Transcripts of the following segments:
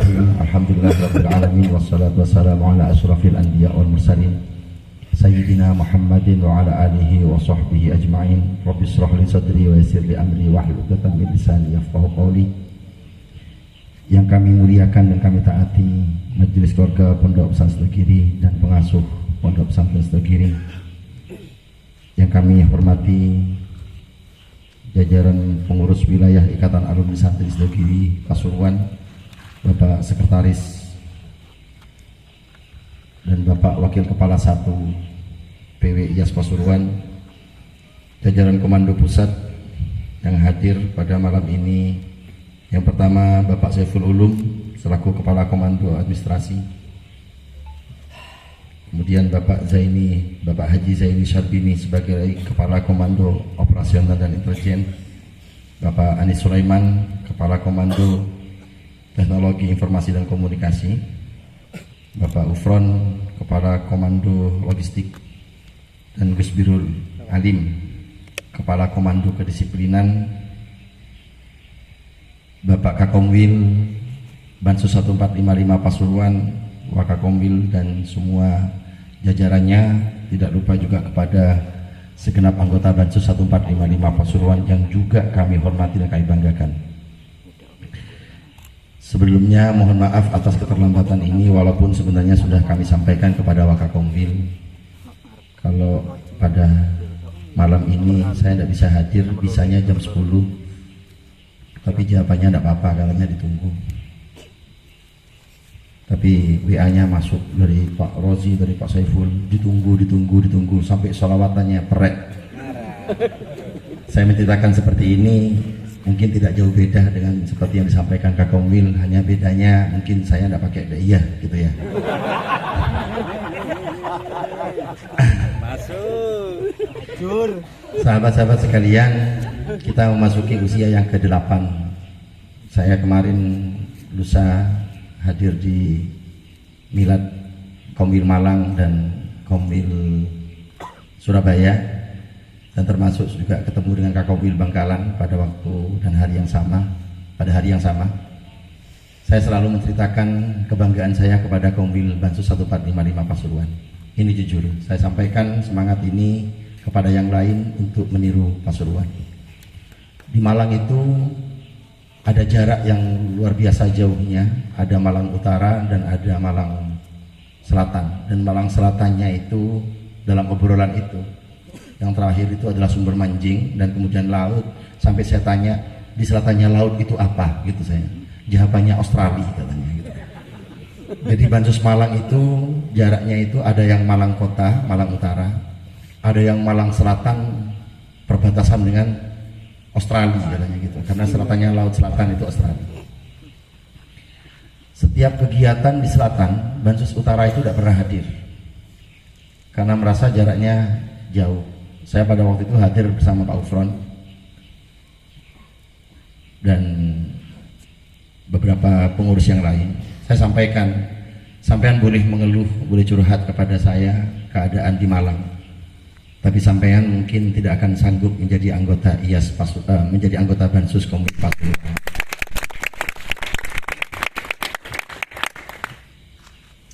Bismillahirrahmanirrahim. Alhamdulillahirabbil alamin wassalatu wassalamu ala asyrafil anbiya wal mursalin sayyidina Muhammadin wa ala alihi wa sahbihi ajma'in. Rabbi shrah li sadri wa yassir li amri wahlul 'uqdatam min lisani yafqahu qawli. Yang kami muliakan dan kami taati majelis keluarga Pondok Pesantren Kiri dan pengasuh Pondok Pesantren Kiri. Yang kami hormati jajaran pengurus wilayah Ikatan Alumni Santri Sidogiri Pasuruan, Bapak Sekretaris dan Bapak Wakil Kepala 1 PW IAS Pasuruan, jajaran Komando Pusat yang hadir pada malam ini. Yang pertama Bapak Saiful Ulum selaku Kepala Komando Administrasi, kemudian Bapak Haji Zaini Syarbini sebagai Kepala Komando Operasional dan Intelijen, Bapak Anis Sulaiman Kepala Komando Teknologi Informasi dan Komunikasi, Bapak Ufron Kepala Komando Logistik, dan Gus Birul Alim Kepala Komando Kedisiplinan, Bapak Kakomwil Bansus 1455 Pasuruan, Wakakomwil dan semua jajarannya, tidak lupa juga kepada segenap anggota Bansus 1455 Pasuruan yang juga kami hormati dan kami banggakan. Sebelumnya mohon maaf atas keterlambatan ini, walaupun sebenarnya sudah kami sampaikan kepada Wakakomwil kalau pada malam ini saya tidak bisa hadir, bisanya jam 10, tapi jawabannya tidak apa-apa, katanya ditunggu. Tapi WA-nya masuk dari Pak Rozi, dari Pak Saiful, ditunggu sampai sholawatannya perek. Saya menceritakan seperti ini mungkin tidak jauh beda dengan seperti yang disampaikan Kak Komwil, hanya bedanya mungkin saya tidak pakai da'iyah gitu ya. Masuk. Sahabat-sahabat sekalian, kita memasuki usia yang ke-8. Saya kemarin lusa hadir di milad Komwil Malang dan Komwil Surabaya, dan termasuk juga ketemu dengan Kak Komwil Bangkalan pada waktu dan hari yang sama. Pada hari yang sama, saya selalu menceritakan kebanggaan saya kepada Komwil Bansus 1455 Pasuruan. Ini jujur, saya sampaikan semangat ini kepada yang lain untuk meniru Pasuruan. Di Malang itu ada jarak yang luar biasa jauhnya, ada Malang Utara dan ada Malang Selatan, dan Malang Selatannya itu dalam obrolan itu yang terakhir itu adalah sumber Manjing dan kemudian laut, sampai saya tanya di selatannya laut itu apa gitu, saya jawabannya Australia katanya gitu. Jadi Bansus Malang itu jaraknya itu ada yang Malang Kota, Malang Utara, ada yang Malang Selatan perbatasan dengan Australia katanya gitu, karena selatannya laut selatan itu Australia. Setiap kegiatan di selatan, Bansus Utara itu tidak pernah hadir karena merasa jaraknya jauh. Saya pada waktu itu hadir bersama Pak Ufron dan beberapa pengurus yang lain. Saya sampaikan, sampean boleh mengeluh, boleh curhat kepada saya keadaan di Malang, tapi sampean mungkin tidak akan sanggup menjadi anggota IAS menjadi anggota Bansus Komwil Pasuruan.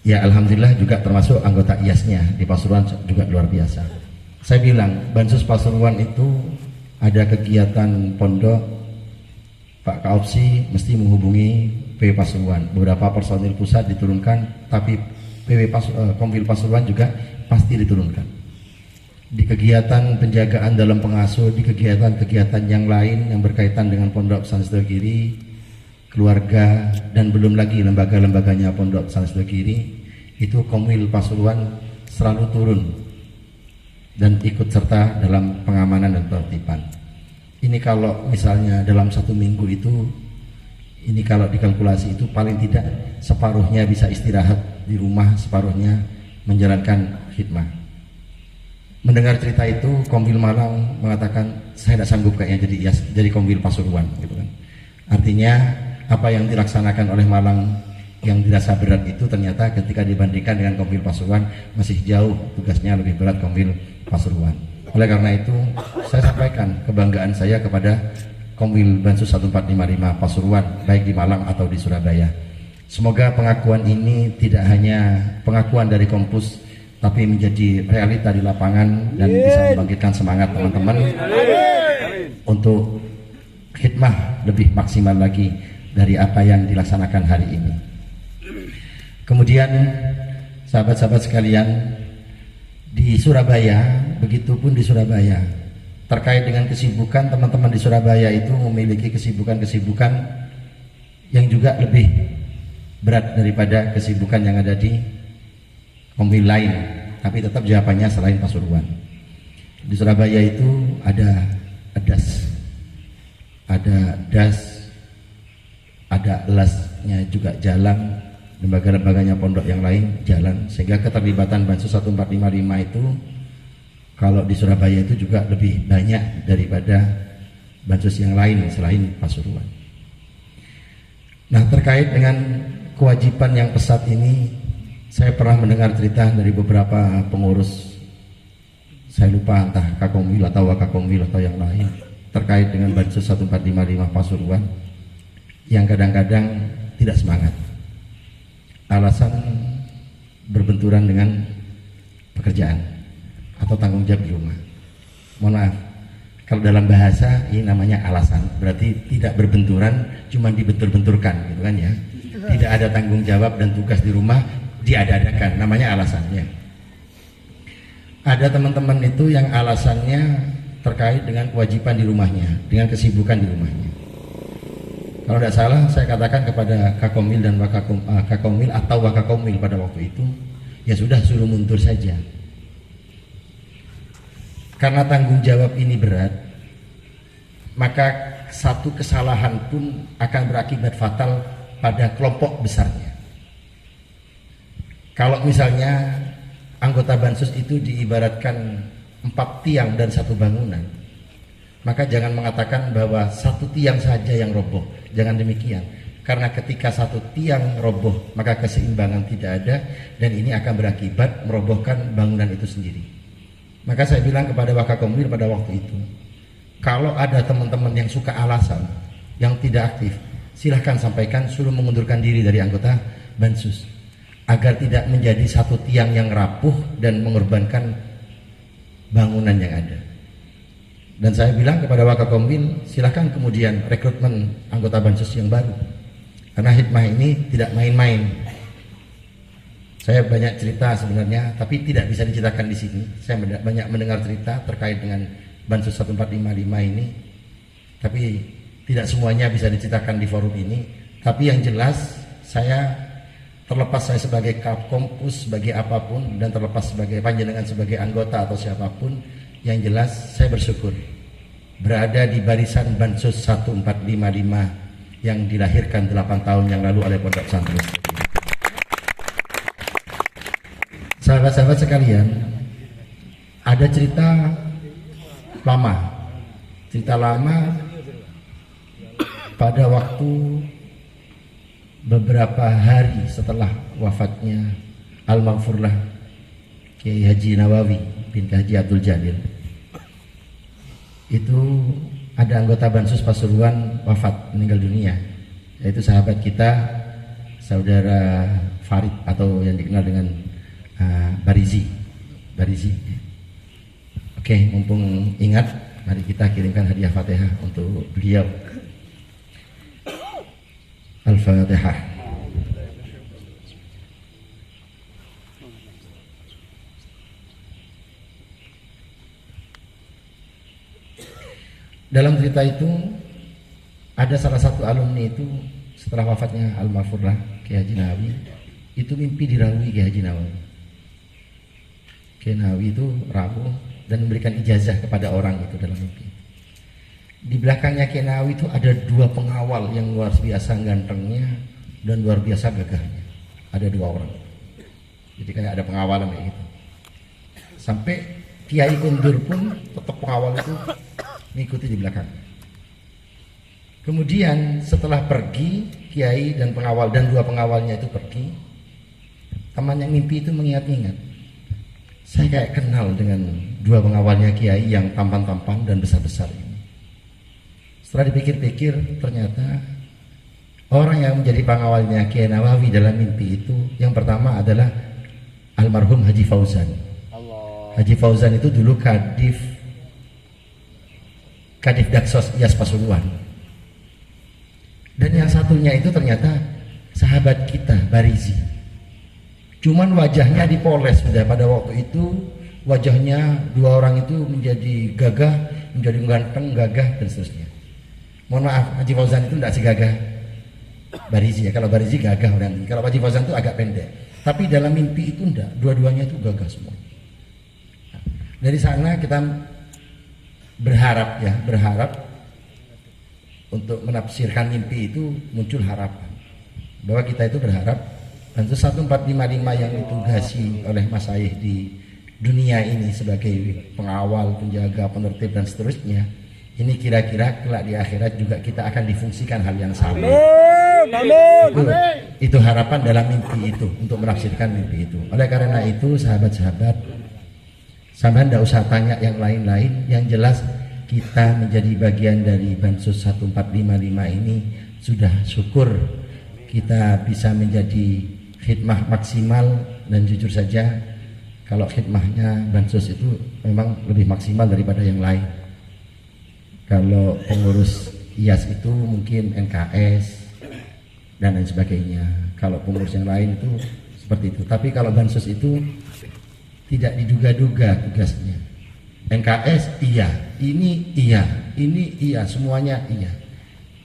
Ya alhamdulillah juga termasuk anggota IAS-nya di Pasuruan juga luar biasa. Saya bilang Bansus Pasuruan itu ada kegiatan pondok, Pak Kaopsi mesti menghubungi PW Pasuruan. Beberapa personil pusat diturunkan, tapi Komwil Pasuruan juga pasti diturunkan. Di kegiatan penjagaan dalam pengasuh, di kegiatan-kegiatan yang lain yang berkaitan dengan Pondok Pesantren Sidogiri, keluarga, dan belum lagi lembaga-lembaganya Pondok Pesantren Sidogiri, itu Komwil Pasuruan selalu turun dan ikut serta dalam pengamanan dan penertiban. Ini kalau misalnya dalam 1 minggu itu, ini kalau dikalkulasi itu paling tidak separuhnya bisa istirahat di rumah, separuhnya menjalankan khidmah. Mendengar cerita itu, Komwil Malang mengatakan saya tidak sanggup kayaknya jadi Komwil Pasuruan gitu kan. Artinya apa yang dilaksanakan oleh Malang yang dirasa berat itu ternyata ketika dibandingkan dengan Komwil Pasuruan masih jauh tugasnya lebih berat Komwil Pasuruan. Oleh karena itu saya sampaikan kebanggaan saya kepada Komwil Bansus 1455 Pasuruan baik di Malang atau di Surabaya. Semoga pengakuan ini tidak hanya pengakuan dari kampus, tapi menjadi realita di lapangan dan bisa membangkitkan semangat teman-teman untuk khidmah lebih maksimal lagi dari apa yang dilaksanakan hari ini. Kemudian sahabat-sahabat sekalian, di Surabaya, begitupun di Surabaya, terkait dengan kesibukan teman-teman di Surabaya itu memiliki kesibukan-kesibukan yang juga lebih berat daripada kesibukan yang ada di komil lain, tapi tetap jawabannya selain Pasuruan. Di Surabaya itu ada das, ada lasnya juga jalan, lembaga-lembaganya pondok yang lain jalan, sehingga keterlibatan Bansus 1455 itu kalau di Surabaya itu juga lebih banyak daripada Bansus yang lain selain Pasuruan. Nah, terkait dengan kewajiban yang pesat ini, saya pernah mendengar cerita dari beberapa pengurus, saya lupa entah Kakomil atau Wakakomil atau yang lain, terkait dengan Bansus 1455 Pasuruan yang kadang-kadang tidak semangat. Alasan berbenturan dengan pekerjaan atau tanggung jawab di rumah. Mohon maaf, kalau dalam bahasa ini namanya alasan, berarti tidak berbenturan, cuma dibentur-benturkan gitu kan ya. Tidak ada tanggung jawab dan tugas di rumah diada-adakan, namanya alasannya. Ada teman-teman itu yang alasannya terkait dengan kewajiban di rumahnya, dengan kesibukan di rumahnya. Kalau tidak salah, saya katakan kepada Kakomil dan Kakomil atau Wakakomil pada waktu itu, ya sudah, suruh mundur saja. Karena tanggung jawab ini berat, maka satu kesalahan pun akan berakibat fatal pada kelompok besarnya. Kalau misalnya anggota Bansus itu diibaratkan 4 tiang dan 1 bangunan, maka jangan mengatakan bahwa 1 tiang saja yang roboh. Jangan demikian, karena ketika 1 tiang roboh maka keseimbangan tidak ada, dan ini akan berakibat merobohkan bangunan itu sendiri. Maka saya bilang kepada Wakakomil pada waktu itu, kalau ada teman-teman yang suka alasan, yang tidak aktif, silahkan sampaikan, suruh mengundurkan diri dari anggota Bansus, agar tidak menjadi 1 tiang yang rapuh dan mengorbankan bangunan yang ada. Dan saya bilang kepada Wakakomil, silahkan kemudian rekrutmen anggota Bansus yang baru, karena hikmah ini tidak main-main. Saya banyak cerita sebenarnya, tapi tidak bisa diceritakan di sini. Saya banyak mendengar cerita terkait dengan Bansus 1455 ini, tapi tidak semuanya bisa diceritakan di forum ini. Tapi yang jelas, saya terlepas saya sebagai kampus, sebagai apapun, dan terlepas sebagai panjenengan sebagai anggota atau siapapun, yang jelas saya bersyukur berada di barisan Bansus 1455 yang dilahirkan 8 tahun yang lalu oleh Pondok Pesantren. Sahabat-sahabat sekalian, ada cerita lama pada waktu beberapa hari setelah wafatnya Al-Maghfurlah Kiai Haji Nawawi bin Haji Abdul Jalil. Itu ada anggota Bansus Pasuruan wafat, meninggal dunia, yaitu sahabat kita, saudara Farid atau yang dikenal dengan Barizi. Oke, mumpung ingat, mari kita kirimkan hadiah Fatihah untuk beliau. Al-Fatihah. Dalam cerita itu ada salah satu alumni itu setelah wafatnya Al-Maghfurlah Kiai Haji Nawawi, itu mimpi dirawi Kiai Haji Nawawi. Kiai Nawawi itu rawuh dan memberikan ijazah kepada orang itu dalam mimpi. Di belakangnya Kiai Nawawi itu ada 2 pengawal yang luar biasa gantengnya dan luar biasa gagahnya. Ada 2 orang. Jadi kayak ada pengawalan kayak gitu. Sampai Kiai undur pun tetap pengawal itu mengikuti di belakang. Kemudian setelah pergi Kiai dan pengawal dan 2 pengawalnya itu pergi, teman yang mimpi itu mengingat-ingat, saya kayak kenal dengan 2 pengawalnya Kiai yang tampan-tampan dan besar-besar ini. Setelah dipikir-pikir, ternyata Orang yang menjadi pengawalnya Kiai Nawawi dalam mimpi itu yang pertama adalah almarhum Haji Fauzan. Haji Fauzan itu dulu Kadif Daksos IAS Pasuruan. Dan yang satunya itu ternyata sahabat kita Barizi. Cuman wajahnya dipoles sudah pada waktu itu, wajahnya dua orang itu menjadi gagah, menjadi ganteng, gagah dan seterusnya. Mohon maaf, Haji Fauzan itu tidak segagah Barizi ya. Kalau Barizi gagah orang ini. Kalau Haji Fauzan itu agak pendek. Tapi dalam mimpi itu enggak, dua-duanya itu gagah semua. Nah, dari sana kita berharap untuk menafsirkan mimpi itu muncul harapan bahwa kita itu berharap Bansus 1455 yang ditugasi oleh Mas Aih di dunia ini sebagai pengawal, penjaga, penertib dan seterusnya, ini kira-kira kelak di akhirat juga kita akan difungsikan hal yang sama. Itu harapan dalam mimpi itu, untuk menafsirkan mimpi itu. Oleh karena itu sahabat-sahabat, sampean tidak usah tanya yang lain-lain, yang jelas kita menjadi bagian dari Bansus 1455 ini sudah syukur kita bisa menjadi khidmah maksimal. Dan jujur saja kalau khidmahnya Bansus itu memang lebih maksimal daripada yang lain. Kalau pengurus IAS itu mungkin NKS dan lain sebagainya, kalau pengurus yang lain itu seperti itu. Tapi kalau Bansus itu tidak diduga-duga tugasnya. NKS iya, ini iya, semuanya iya.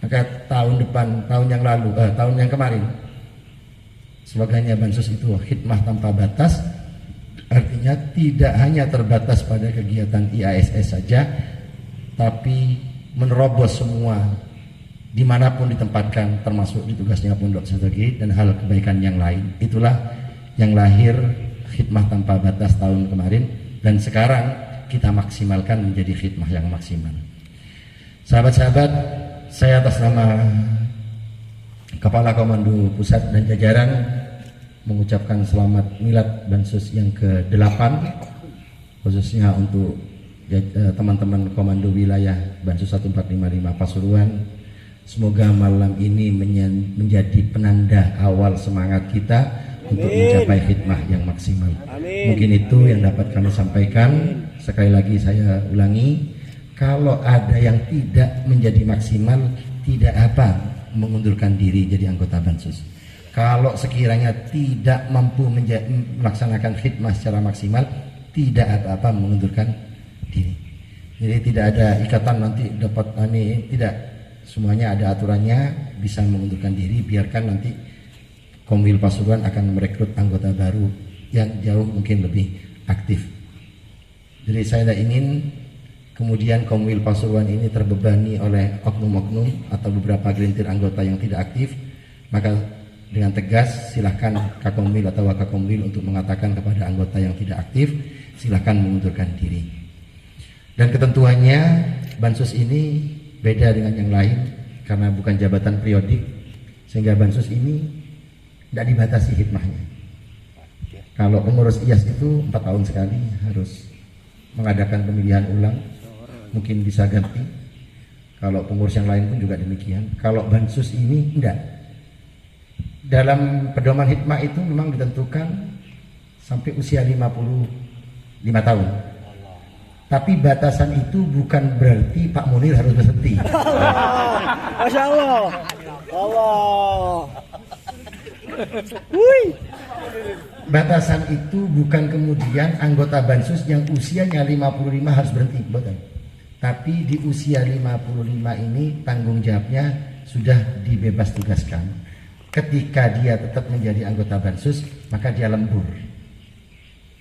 Maka tahun depan, tahun yang kemarin, slogannya Bansus itu khidmah tanpa batas. Artinya tidak hanya terbatas pada kegiatan IASS saja, tapi menerobos semua dimanapun ditempatkan, termasuk di tugasnya Pondok Strategi dan hal kebaikan yang lain. Itulah yang lahir khidmah tanpa batas tahun kemarin, dan sekarang kita maksimalkan menjadi khidmah yang maksimal. Sahabat-sahabat, saya atas nama Kepala Komando Pusat dan jajaran mengucapkan selamat milad Bansus yang ke-8, khususnya untuk teman-teman Komando Wilayah Bansus 1455 Pasuruan. Semoga malam ini menjadi penanda awal semangat kita untuk mencapai khidmah yang maksimal. Mungkin itu yang dapat kami sampaikan. Sekali lagi saya ulangi, kalau ada yang tidak menjadi maksimal, tidak apa mengundurkan diri jadi anggota Bansus. Kalau sekiranya tidak mampu melaksanakan khidmah secara maksimal, tidak apa-apa mengundurkan diri. Jadi tidak ada ikatan nanti dapat tidak, semuanya ada aturannya, bisa mengundurkan diri. Biarkan nanti Komwil Pasuruan akan merekrut anggota baru yang jauh mungkin lebih aktif. Jadi saya tidak ingin kemudian Komwil Pasuruan ini terbebani oleh oknum-oknum atau beberapa gelintir anggota yang tidak aktif. Maka dengan tegas silahkan Kakomwil atau Wakakomwil untuk mengatakan kepada anggota yang tidak aktif, silahkan mengundurkan diri. Dan ketentuannya Bansus ini beda dengan yang lain karena bukan jabatan periodik, sehingga Bansus ini tidak dibatasi hikmahnya. Kalau pengurus IAS itu 4 tahun sekali harus mengadakan pemilihan ulang, mungkin bisa ganti. Kalau pengurus yang lain pun juga demikian. Kalau Bansus ini enggak. Dalam pedoman hikmah itu memang ditentukan sampai usia 55 tahun. Tapi batasan itu bukan berarti Pak Munir harus berhenti. Masya Allah. Allah. Wih. Batasan itu bukan kemudian anggota Bansus yang usianya 55 harus berhenti, bukan. Tapi di usia 55 ini tanggung jawabnya sudah dibebas tugaskan. Ketika dia tetap menjadi anggota Bansus, maka dia lembur.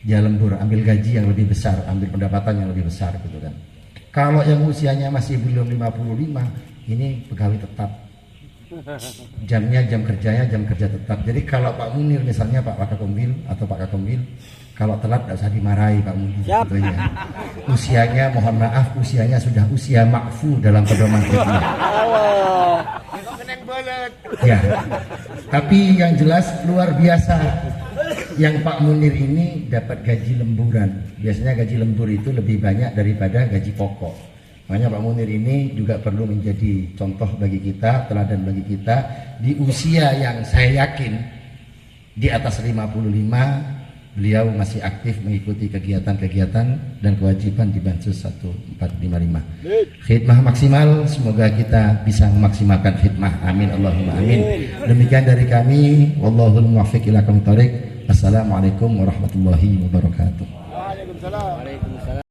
Dia lembur, ambil gaji yang lebih besar, ambil pendapatan yang lebih besar gitu kan. Kalau yang usianya masih belum 55, ini pegawai tetap. Jamnya jam kerjanya jam kerja tetap. Jadi kalau Pak Munir misalnya Pak Wakakomwil atau Pak Kakomwil, kalau telat tidak usah dimarahi Pak Munir gitu ya. Usianya mohon maaf, usianya sudah usia makfu dalam pedoman hikmah. Ya. Tapi yang jelas luar biasa, yang Pak Munir ini dapat gaji lemburan. Biasanya gaji lembur itu lebih banyak daripada gaji pokok. Makanya Pak Munir ini juga perlu menjadi contoh bagi kita, teladan bagi kita di usia yang saya yakin di atas 55, beliau masih aktif mengikuti kegiatan-kegiatan dan kewajiban di Bansus 1455. Khidmah maksimal, semoga kita bisa memaksimalkan khidmah. Amin Allahumma amin. Demikian dari kami, wallahul muwaffiq ila aqwamit thoriq. Assalamualaikum warahmatullahi wabarakatuh. Waalaikumsalam.